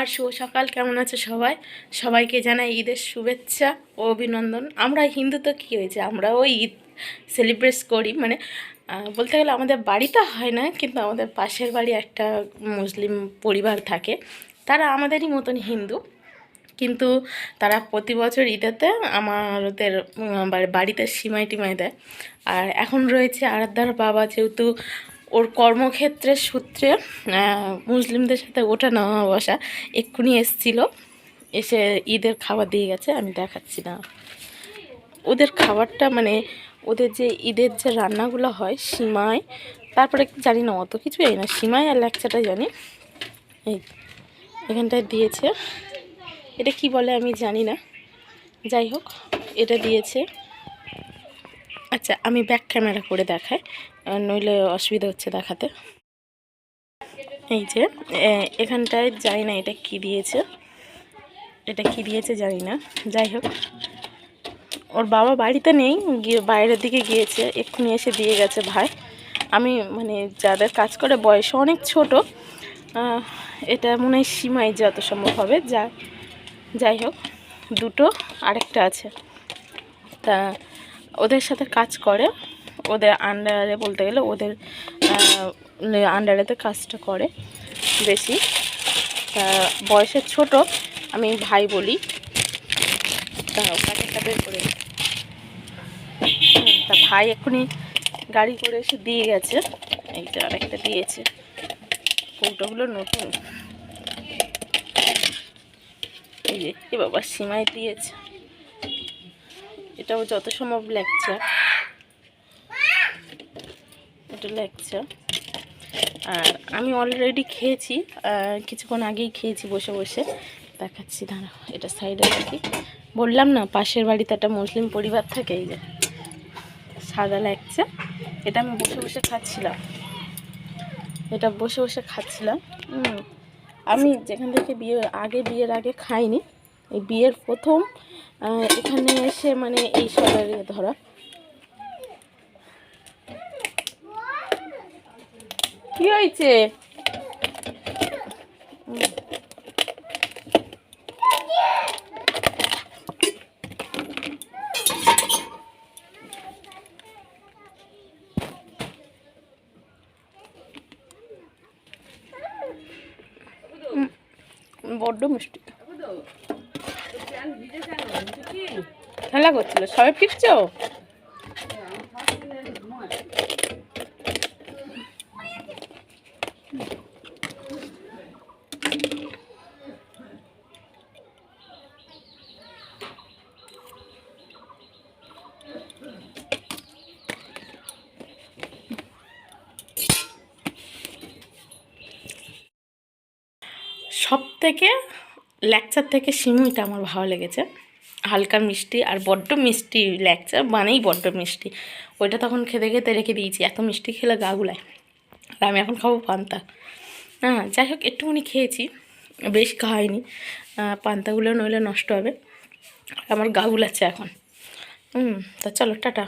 আর শুভ সকাল। কেমন আছে সবাই? সবাইকে জানাই ঈদের শুভেচ্ছা ও অভিনন্দন। আমরা হিন্দু তো কী হয়েছে, আমরাও ঈদ সেলিব্রেট করি। মানে বলতে গেলে আমাদের বাড়িতে হয় না, কিন্তু আমাদের পাশের বাড়ি একটা মুসলিম পরিবার থাকে, তারা আমাদেরই মতন হিন্দু, কিন্তু তারা প্রতি বছর ঈদেতে আমাদের বাড়িতে সিমাই টিমাই দেয়। আর এখন রয়েছে আরাধ্যার বাবা, যেহেতু ওর কর্মক্ষেত্রের সূত্রে মুসলিমদের সাথে ওঠা নামা বসা, এক্ষুনি এসছিল, এসে ঈদের খাবার দিয়ে গেছে। আমি দেখাচ্ছি না ওদের খাবারটা, মানে ওদের যে ঈদের যে রান্নাগুলো হয়, সিমাই, তারপরে জানি না অত কিছু, এই না সিমাই আর ল্যাকচাটা জানি। এই এখানটায় দিয়েছে, এটা কি বলে আমি জানি না, যাই হোক এটা দিয়েছে। আচ্ছা, আমি ব্যাক ক্যামেরা করে দেখাই, নইলে অসুবিধা হচ্ছে দেখাতে। এই যে এখানটায় জানি না এটা কি দিয়েছে, এটা কি দিয়েছে জানি না। যাই হোক, ওর বাবা বাড়িতে নেই, গিয়ে বাইরের দিকে গিয়েছে, এক্ষুনি এসে দিয়ে গেছে ভাই। আমি মানে যাদের কাজ করে বয়স অনেক ছোট, এটা মনে হয় সিমাই যত সম্ভব হবে। যাই হোক, দুটো আরেকটা আছে, তা ওদের সাথে কাজ করে, ওদের আন্ডারে বলতে গেলে ওদের আন্ডারেতে কাজটা করে বেশি। তা বয়সে ছোট, আমি ভাই বলি। তা প্যাকেটটা বের করে, তা ভাই এক্ষুনি গাড়ি করে এসে দিয়ে গেছে। এইটা আরেকটা দিয়েছে, কৌটোগুলো নতুন। এই যে এ বাবা সিমাই দিয়েছে, এটাও যত সম্ভব লেকচার, এটা লেকচার। আর আমি অলরেডি খেয়েছি, কিছুক্ষণ আগেই খেয়েছি বসে বসে, দেখাচ্ছি দাঁড়াও, এটা সাইডে রাখি। বললাম না পাশের বাড়িতে একটা মুসলিম পরিবার থাকে, এই যে সাদা লেকচার, এটা আমি বসে বসে খাচ্ছিলাম, এটা বসে বসে খাচ্ছিলাম। আমি যেখান থেকে বিয়ের আগে খাইনি, এই বিয়ের প্রথম এখানে এসে মানে এই সবের ধরা। কি হয়েছে? বড্ড মিষ্টি, খেলা করছিল, সবাই ফিরছ? সব থেকে ল্যাকচার থেকে সিমুইটা আমার ভালো লেগেছে, হালকা মিষ্টি আর বড্ড মিষ্টি। ল্যাকচার মানেই বড্ড মিষ্টি, ওইটা তখন খেতে খেতে রেখে দিয়েছি, এত মিষ্টি খেলে গা গুলায়। আর আমি এখন খাবো পান্তা। হ্যাঁ, যাই হোক একটুখানি খেয়েছি, বেশি খাওয়াইনি, পান্তাগুলো নইলে নষ্ট হবে, আমার গা গুলাচ্ছে এখন। তা চলো টাটা।